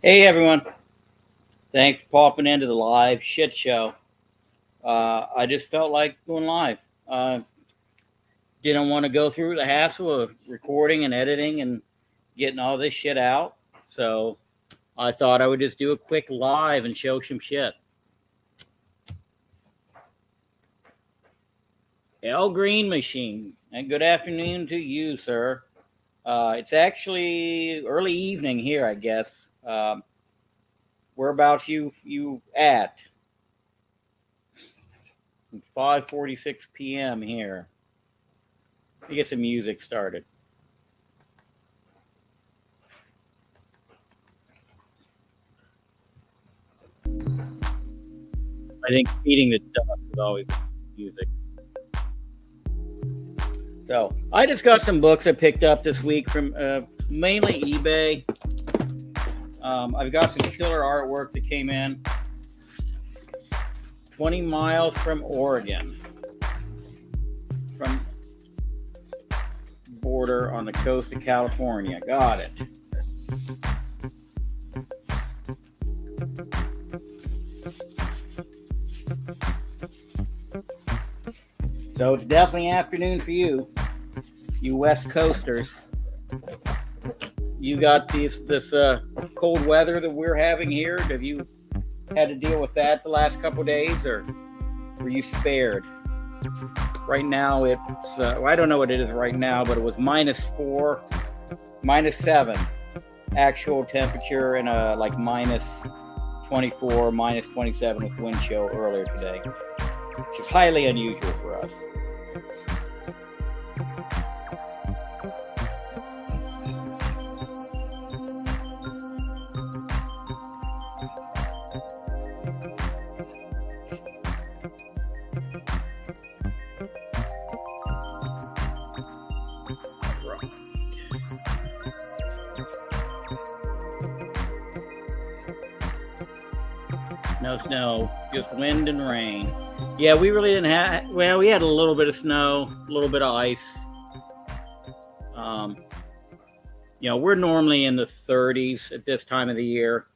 Hey everyone, thanks for popping into the live shit show. I just felt like going live. Uh, didn't want to go through the hassle of recording and editing and getting all this shit out. So I thought I would just do a quick live and show some shit. L Green Machine, and good afternoon to you, sir. It's actually early evening here, I guess. Whereabouts you at? 5:46 p.m. here. Let me get some music started. I think feeding the duck is always music. So I just got some books I picked up this week from mainly eBay. I've got some killer artwork that came in. 20 miles from Oregon, from border on the coast of California. Got it. So it's definitely afternoon for you West Coasters. You got this cold weather that we're having here. Have you had to deal with that the last couple of days, or were you spared? Right now it's well, I don't know what it is right now, but it was -4, -7 actual temperature, and like -24, -27 with wind chill earlier today, which is highly unusual for us. No snow, just wind and rain. Yeah, we really didn't have. Well, we had a little bit of snow, a little bit of ice. We're normally in the 30s at this time of the year.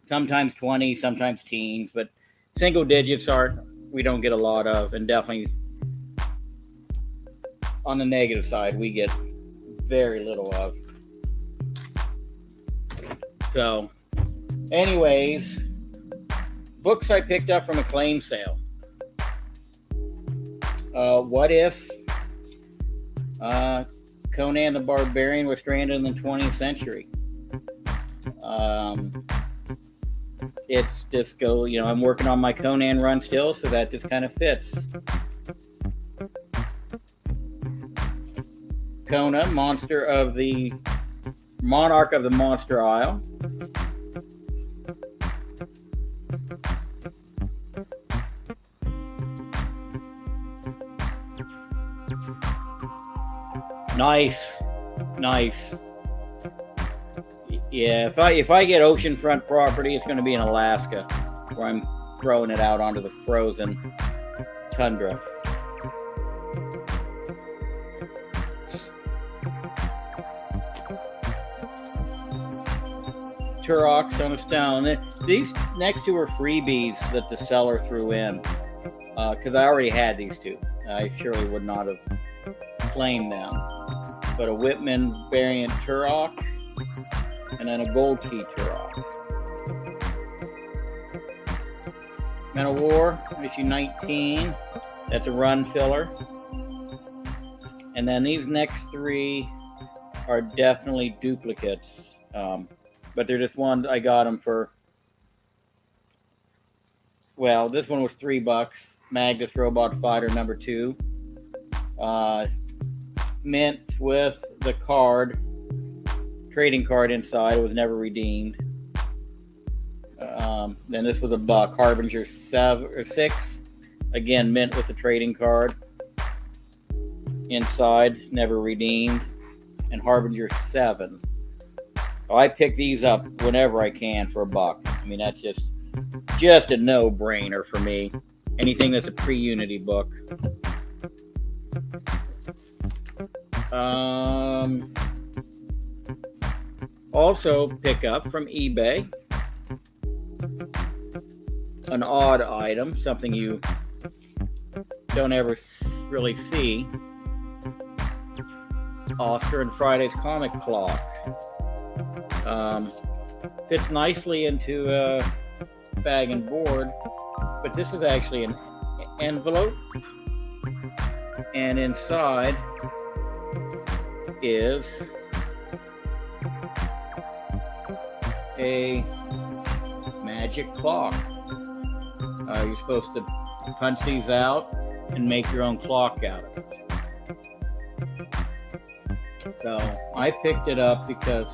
Sometimes 20, sometimes teens, but single digits we don't get a lot of, and definitely on the negative side, we get very little of. So, anyways, books I picked up from a claim sale. What if Conan the Barbarian was stranded in the 20th century? It's just I'm working on my Conan run still, so that just kind of fits. Conan, monarch of the Monster Isle. Nice. Yeah, if I get oceanfront property, it's going to be in Alaska, where I'm throwing it out onto the frozen tundra. Turok, Son of Stone. These next two are freebies that the seller threw in, because I already had these two. I surely would not have claimed them. But a Whitman variant Turok, and then a Gold Key Turok. Men of War, issue 19. That's a run filler. And then these next three are definitely duplicates. But they're just ones I got them for. Well, this one was $3. Magnus Robot Fighter number 2. Mint with the trading card inside. It was never redeemed. Then this was $1. Harbinger 6. Again, mint with the trading card inside, never redeemed. And Harbinger 7. I pick these up whenever I can for $1. I mean, that's just a no-brainer for me. Anything that's a pre-Unity book. also pick up from eBay an odd item, something you don't ever really see. Oscar and Friday's comic clock. Fits nicely into a bag and board, but this is actually an envelope, and inside is a magic clock. You're supposed to punch these out and make your own clock out of it. So I picked it up because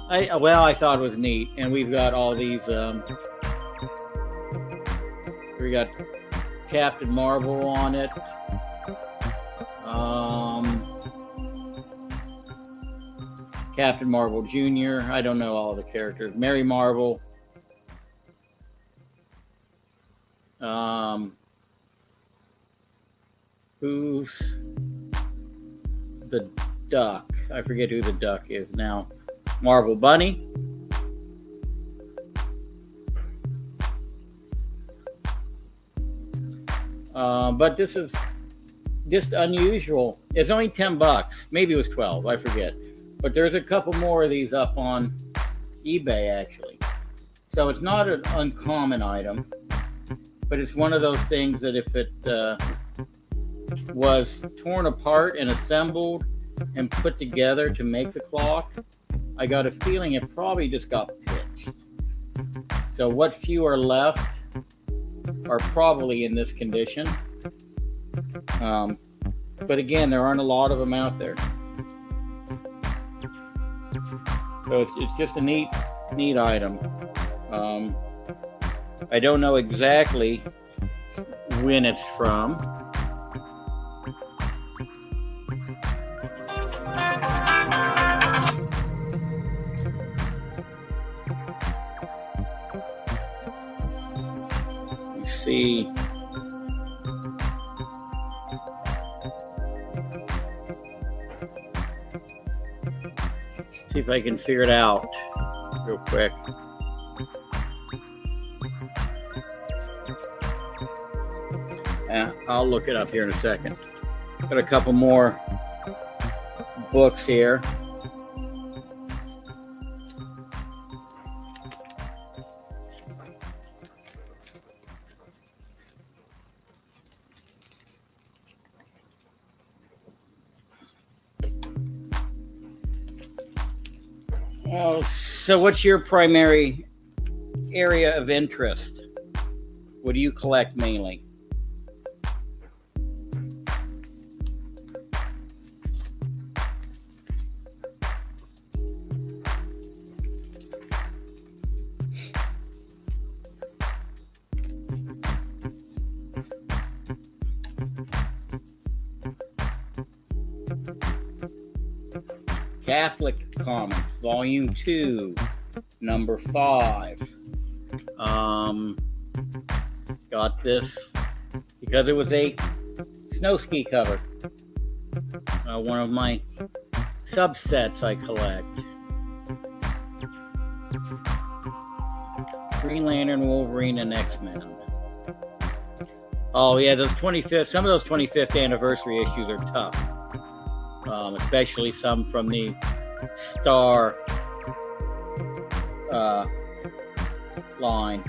I thought it was neat, and we've got all these. We got Captain Marvel on it. Captain Marvel Jr. I don't know all the characters. Mary Marvel. Who's the duck? I forget who the duck is now. Marvel Bunny. But this is just unusual. It's only $10. Maybe it was 12. I forget. But there's a couple more of these up on eBay, actually. So it's not an uncommon item, but it's one of those things that if it was torn apart and assembled and put together to make the clock, I got a feeling it probably just got pitched. So what few are left are probably in this condition. But again, there aren't a lot of them out there. So it's just a neat item. I don't know exactly when it's from. Let's see. See if I can figure it out real quick. I'll look it up here in a second. Got a couple more books here. So what's your primary area of interest? What do you collect mainly? Catholic Comics, Volume 2, Number 5. Got this because it was a snow ski cover. One of my subsets I collect. Green Lantern, Wolverine, and X-Men. Oh yeah, some of those 25th anniversary issues are tough. Especially some from the Star line.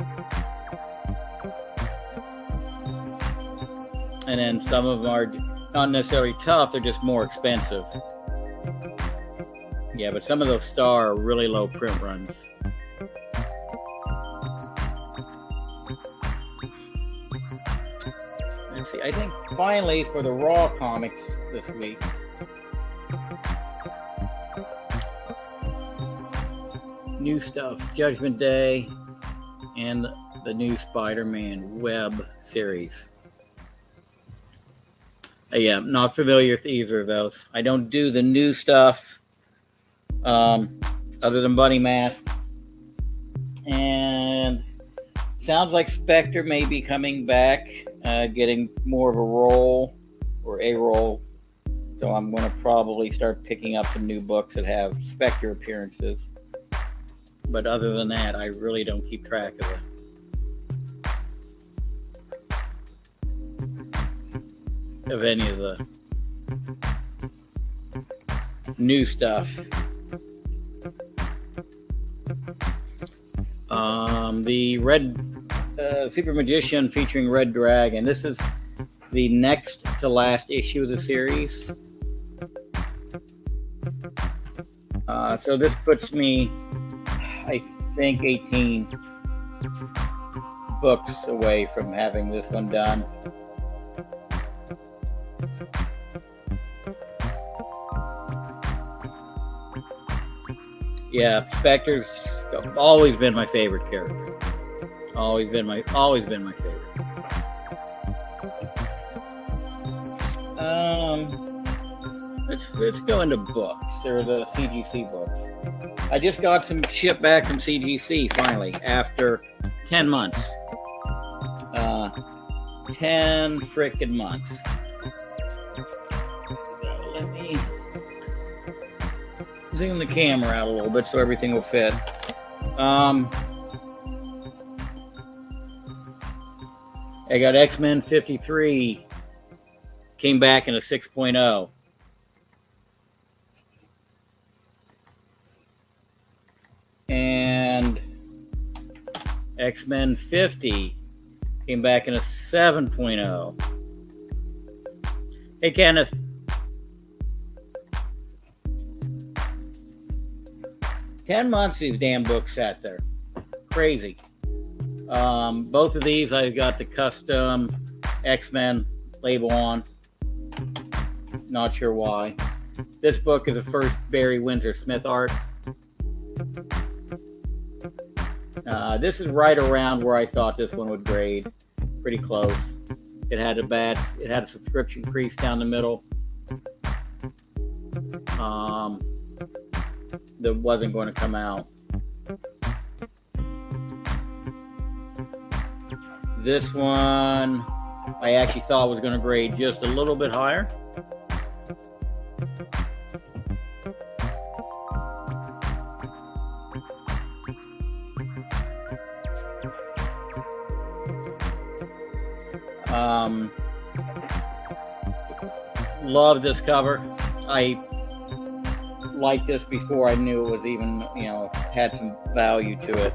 And then some of them are not necessarily tough, they're just more expensive. Yeah, but some of those Star are really low print runs. Let's see, I think finally for the Raw comics this week, new stuff, Judgment Day, and the new Spider-Man web series. Yeah, I'm not familiar with either of those. I don't do the new stuff, other than Bunny Mask. And sounds like Spectre may be coming back, getting more of a role, or a role. So I'm going to probably start picking up some new books that have Spectre appearances. But other than that, I really don't keep track of any of the new stuff. The Red Super Magician featuring Red Dragon. This is the next to last issue of the series. So this puts me, I think, 18 books away from having this one done. Yeah, Spectre's always been my favorite character. Always been my favorite. Let's go into books, or the CGC books. I just got some shit back from CGC finally after 10 months. 10 frickin' months. So let me zoom the camera out a little bit so everything will fit. I got X-Men 53. Came back in a 6.0. And X-Men 50 came back in a 7.0. Hey, Kenneth. "10 months these damn books sat there. Crazy. Both of these I've got the custom X-Men label on. Not sure why. This book is the first Barry Windsor Smith art. This is right around where I thought this one would grade. Pretty close. It had a subscription crease down the middle. That wasn't going to come out. This one I actually thought was going to grade just a little bit higher. Love this cover. I liked this before I knew it was even, had some value to it.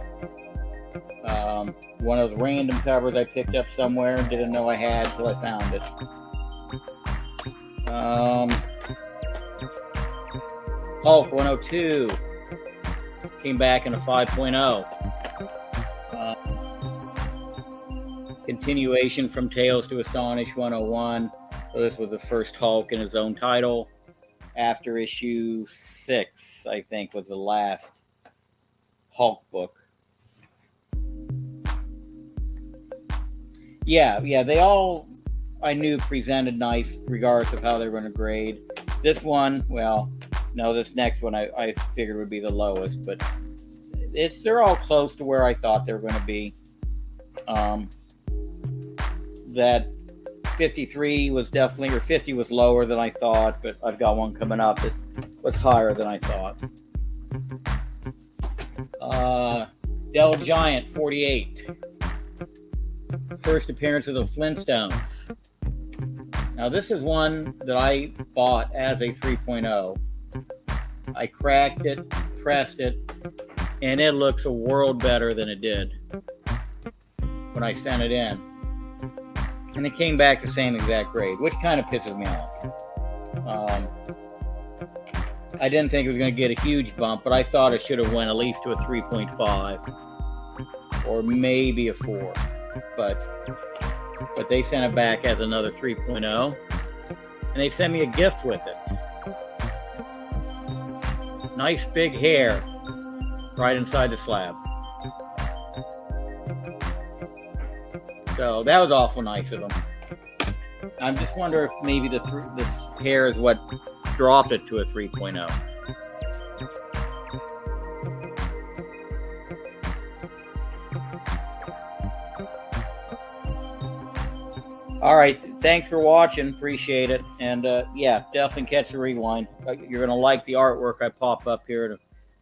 One of those random covers I picked up somewhere and didn't know I had until I found it. Hulk 102 came back in a 5.0. Continuation from Tales to Astonish 101. So this was the first Hulk in his own title. After issue 6, I think, was the last Hulk book. Yeah, they all, I knew, presented nice regardless of how they were going to grade. This one, this next one I figured would be the lowest, but they're all close to where I thought they were going to be. That 53 was definitely, or 50 was lower than I thought, but I've got one coming up that was higher than I thought. Devil Giant 48. First appearance of the Flintstones. Now this is one that I bought as a 3.0. I cracked it, pressed it, and it looks a world better than it did when I sent it in. And it came back the same exact grade, which kind of pisses me off. I didn't think it was going to get a huge bump, but I thought it should have went at least to a 3.5 or maybe a 4. But they sent it back as another 3.0, and they sent me a gift with it. Nice big hair right inside the slab. So that was awful nice of them. I just wonder if maybe this hair is what dropped it to a 3.0. All right, thanks for watching. Appreciate it. And definitely catch the rewind. You're going to like the artwork I pop up here in a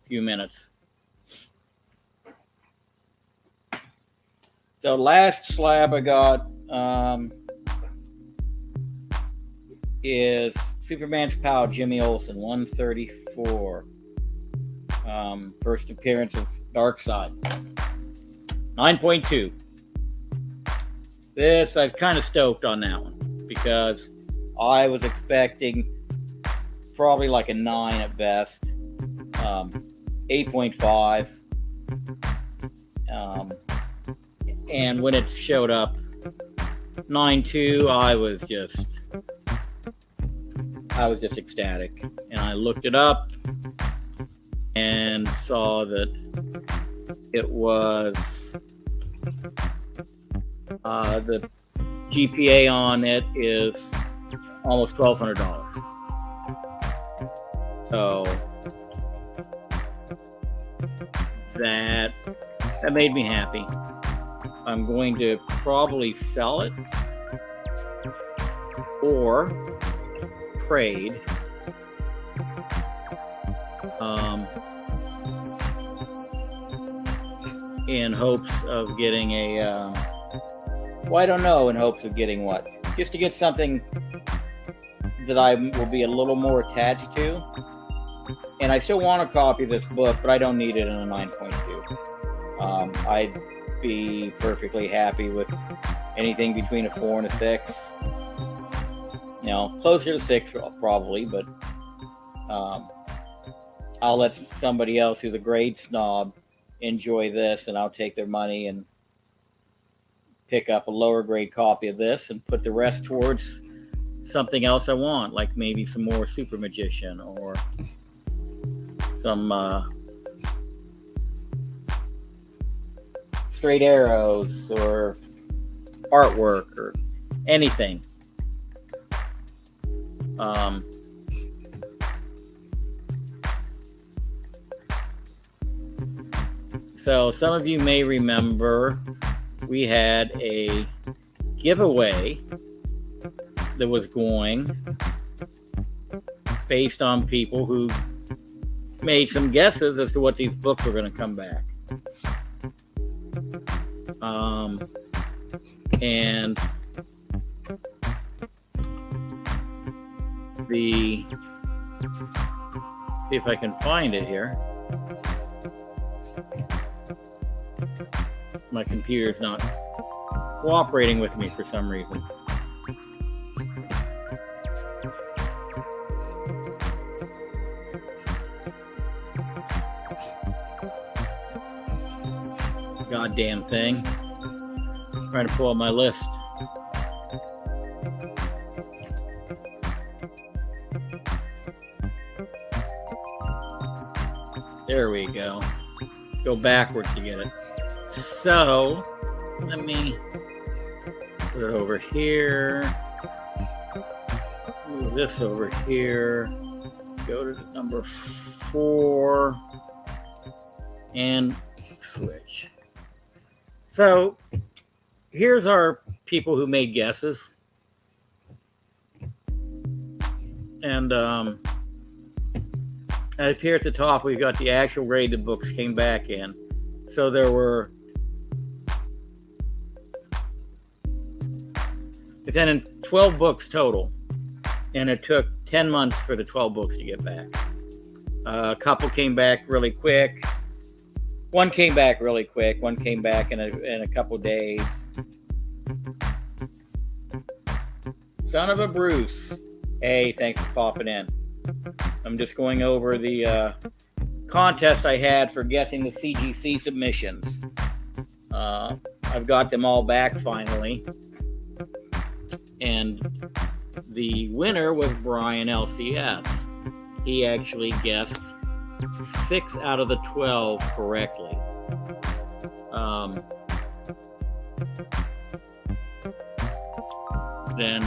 few minutes. So last slab I got is Superman's Pal, Jimmy Olsen, 134. First appearance of Darkseid. 9.2. This, I was kind of stoked on that one because I was expecting probably like a 9 at best. 8.5. And when it showed up 9.2, I was just ecstatic. And I looked it up and saw that it was the GPA on it is almost $1,200. So that made me happy. I'm going to probably sell it or trade. In hopes of getting a, well, I don't know, in hopes of getting what? Just to get something that I will be a little more attached to. And I still want a copy of this book, but I don't need it in a 9.2. I'd be perfectly happy with anything between a 4 and a 6. You know, closer to 6 probably, but I'll let somebody else who's a grade snob enjoy this, and I'll take their money and pick up a lower grade copy of this and put the rest towards something else I want, like maybe some more Super Magician or some straight arrows or artwork or anything. So some of you may remember we had a giveaway that was going based on people who made some guesses as to what these books were going to come back. And see if I can find it here. My computer's not cooperating with me for some reason. Goddamn thing. I'm trying to pull up my list. There we go. Go backwards to get it. So, let me put it over here. Move this over here. Go to number 4. And switch. So, here's our people who made guesses. And up here at the top, we've got the actual grade the books came back in. So there were 12 books total, and it took 10 months for the 12 books to get back. A couple came back really quick. One came back really quick. One came back in a couple days. Son of a Bruce. Hey, thanks for popping in. I'm just going over the contest I had for guessing the CGC submissions. I've got them all back finally. And the winner was Brian LCS. He actually guessed 6 out of the 12 correctly. Then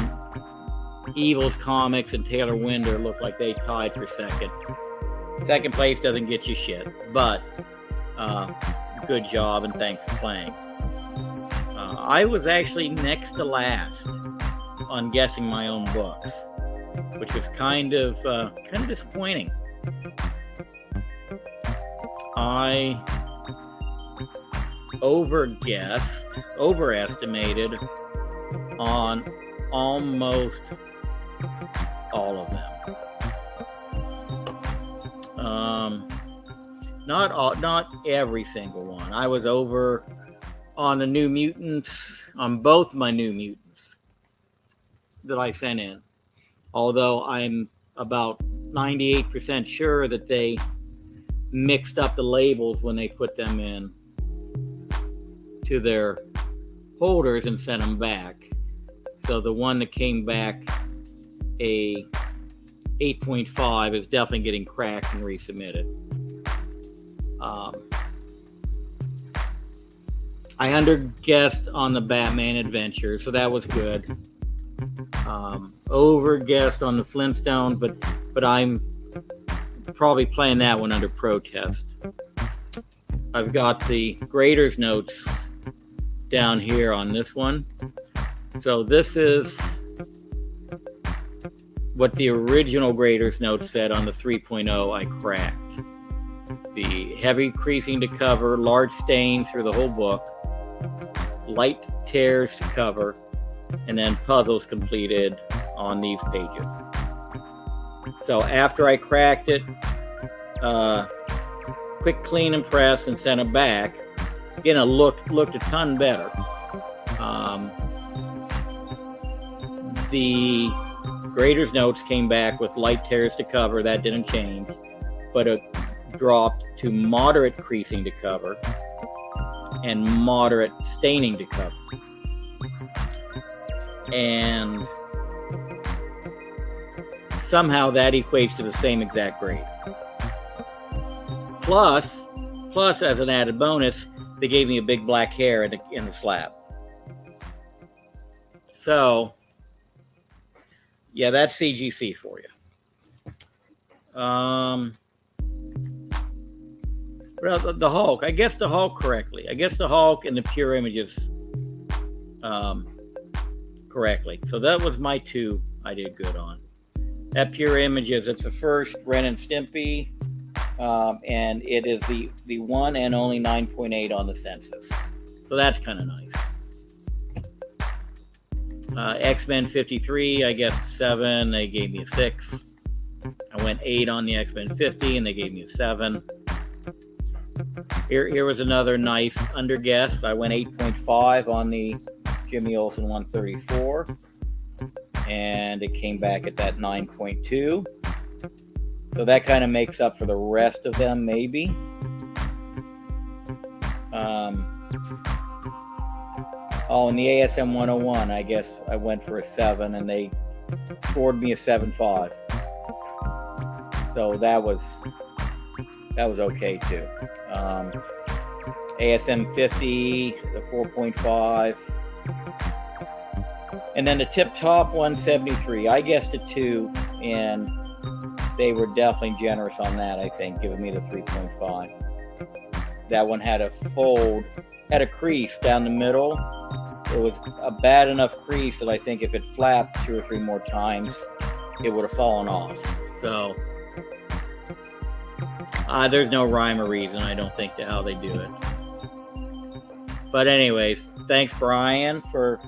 Evil's Comics and Taylor Winder look like they tied for second. Second place doesn't get you shit, but good job and thanks for playing. I was actually next to last on guessing my own books, which was kind of disappointing. I overestimated on almost all of them. Not every single one. I was over on the New Mutants, on both my New Mutants that I sent in. Although I'm about 98% sure that they mixed up the labels when they put them in to their holders and sent them back. So the one that came back a 8.5 is definitely getting cracked and resubmitted. I underguessed on the Batman Adventure, so that was good. Overguessed on the Flintstones, but I'm probably playing that one under protest. I've got the Grader's notes down here on this one. So this is what the original Grader's notes said on the 3.0 I cracked. The heavy creasing to cover, large stains through the whole book, light tears to cover, and then puzzles completed on these pages. So after I cracked it, quick clean and press and sent it back, again, it looked a ton better. The Grader's notes came back with light tears to cover. That didn't change, but it dropped to moderate creasing to cover and moderate staining to cover. And somehow that equates to the same exact grade. Plus, as an added bonus, they gave me a big black hair in the slab. So, yeah, that's CGC for you. Well, the Hulk. I guessed the Hulk correctly. I guessed the Hulk and the Pure Images correctly. So that was my two I did good on. That Pure Images, it's the first Ren and Stimpy, and it is the one and only 9.8 on the census. So that's kind of nice. X-Men 53, I guessed 7. They gave me a 6. I went 8 on the X-Men 50, and they gave me a 7. Here was another nice underguess. I went 8.5 on the Jimmy Olsen 134, and it came back at that 9.2. So that kind of makes up for the rest of them, maybe. And the ASM 101, I guess I went for a 7, and they scored me a 7.5. So that was okay too. ASM 50, the 4.5. And then the Tip Top 173. I guessed a 2, and they were definitely generous on that, I think, giving me the 3.5. That one had a fold, had a crease down the middle. It was a bad enough crease that I think if it flapped 2 or 3 more times, it would have fallen off. So there's no rhyme or reason, I don't think, to how they do it. But anyways, thanks, Brian, for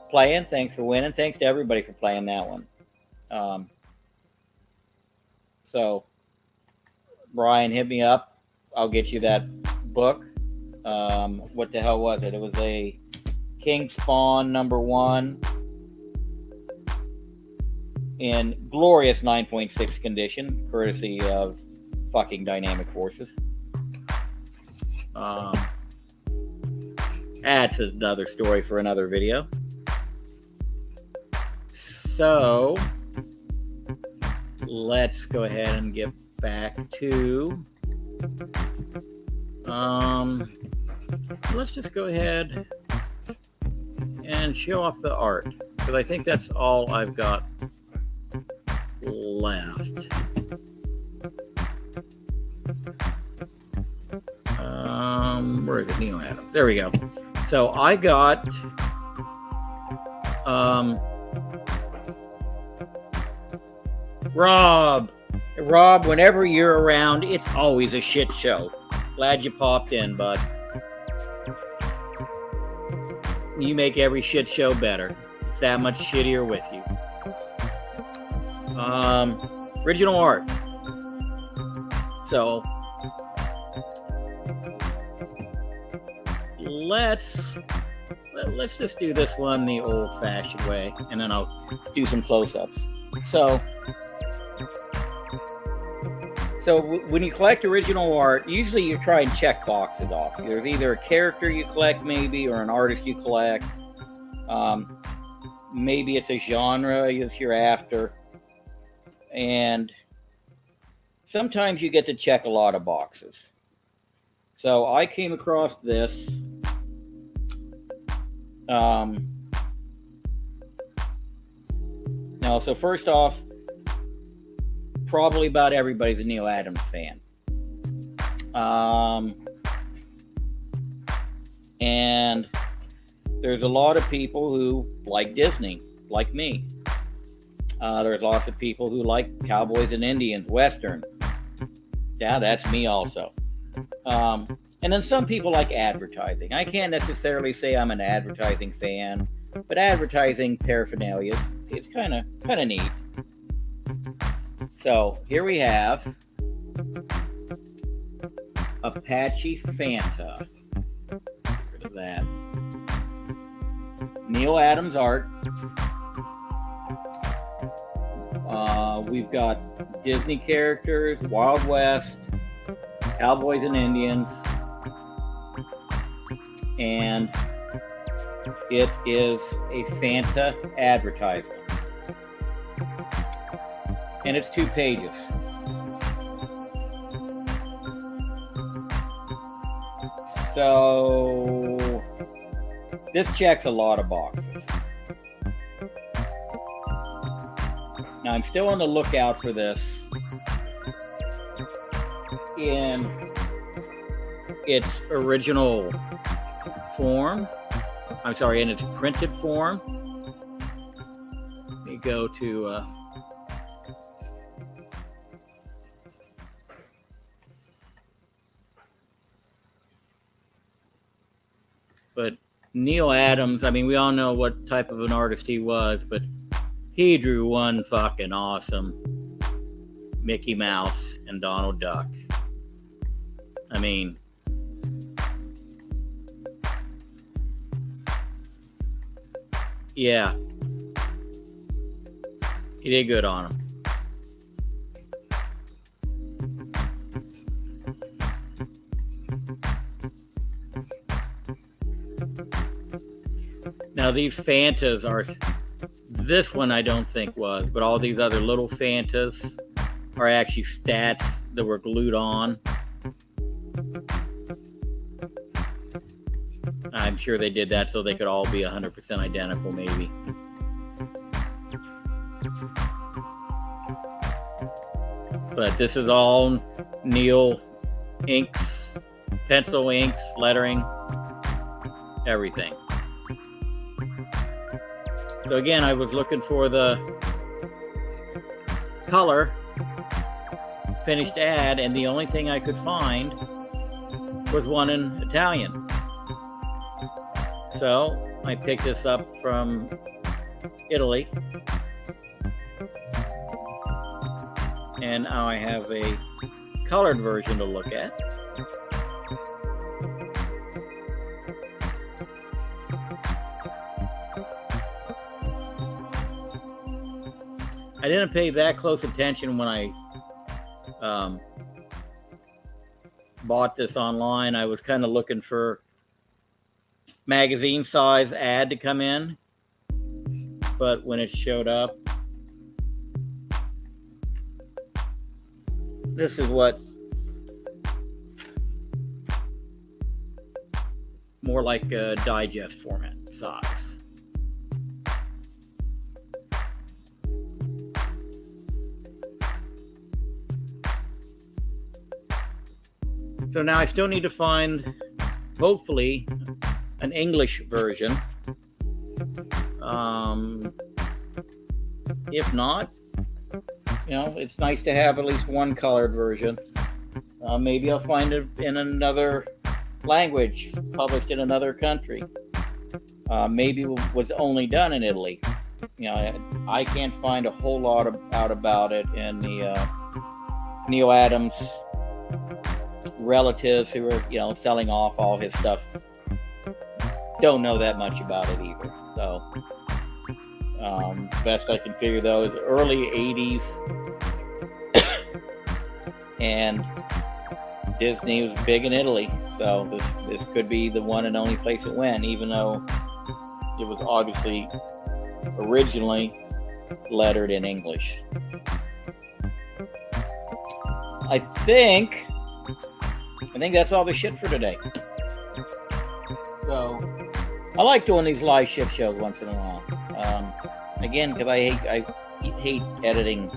playing. Thanks for winning. Thanks to everybody for playing that one. So, Brian, hit me up. I'll get you that book. What the hell was it? It was a King Spawn #1 in glorious 9.6 condition, courtesy of fucking Dynamic Forces. That's another story for another video. So let's go ahead and get back to let's just go ahead and show off the art, because I think that's all I've got left. Where is it? Neal Adams. There we go. So I got Rob, whenever you're around, it's always a shit show. Glad you popped in, bud. you make every shit show better. It's that much shittier with you. Original art. So let's just do this one the old-fashioned way, and then I'll do some close-ups. So when you collect original art, usually you try and check boxes off. There's either a character you collect, maybe, or an artist you collect. Maybe it's a genre that you're after. And sometimes you get to check a lot of boxes. So I came across this. Now, so first off, probably about everybody's a Neal Adams fan. And there's a lot of people who like Disney, like me. There's lots of people who like cowboys and Indians, Western. Yeah, that's me also. And then some people like advertising. I can't necessarily say I'm an advertising fan, but advertising paraphernalia is kind of neat. So here we have Apache Fanta. Get rid of that. Neal Adams art. We've got Disney characters, Wild West, cowboys and Indians, and it is a Fanta advertisement. And it's 2 pages. So this checks a lot of boxes. Now I'm still on the lookout for this in its original form. I'm sorry, in its printed form. Let me go to but Neal Adams, I mean, we all know what type of an artist he was, but he drew one fucking awesome Mickey Mouse and Donald Duck. I mean, yeah, he did good on him. Now these Fantas are, this one I don't think was, but all these other little Fantas are actually stats that were glued on. I'm sure they did that so they could all be 100% identical, maybe. But this is all Neal inks, pencil inks, lettering, everything. So again, I was looking for the color finished ad, and the only thing I could find was one in Italian. So I picked this up from Italy, and now I have a colored version to look at. I didn't pay that close attention when I bought this online. I was kind of looking for magazine size ad to come in, but when it showed up, this is what, more like a digest format size. So now I still need to find, hopefully, an English version. If not, you know, it's nice to have at least one colored version. Maybe I'll find it in another language, published in another country. maybe was only done in Italy. I can't find a whole lot out about it in the Neal Adams relatives who are selling off all his stuff don't know that much about it either. So best I can figure though is early 80s, and Disney was big in Italy, so this could be the one and only place it went, even though it was obviously originally lettered in English. I think that's all the shit for today. So I like doing these live shit shows once in a while. Again, because I hate editing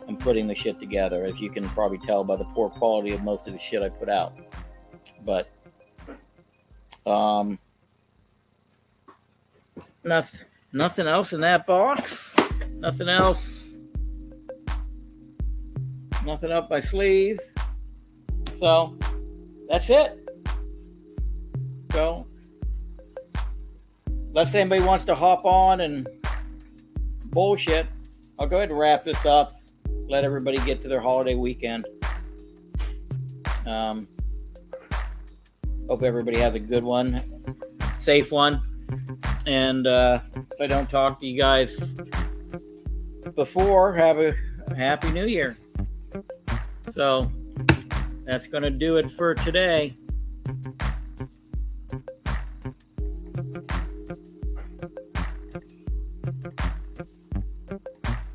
and putting the shit together, as you can probably tell by the poor quality of most of the shit I put out. But nothing else in that box. Nothing else. Nothing up my sleeve. So that's it. So unless anybody wants to hop on and bullshit, I'll go ahead and wrap this up. Let everybody get to their holiday weekend. Hope everybody has a good one, safe one. And if I don't talk to you guys before, have a happy new year. So that's going to do it for today.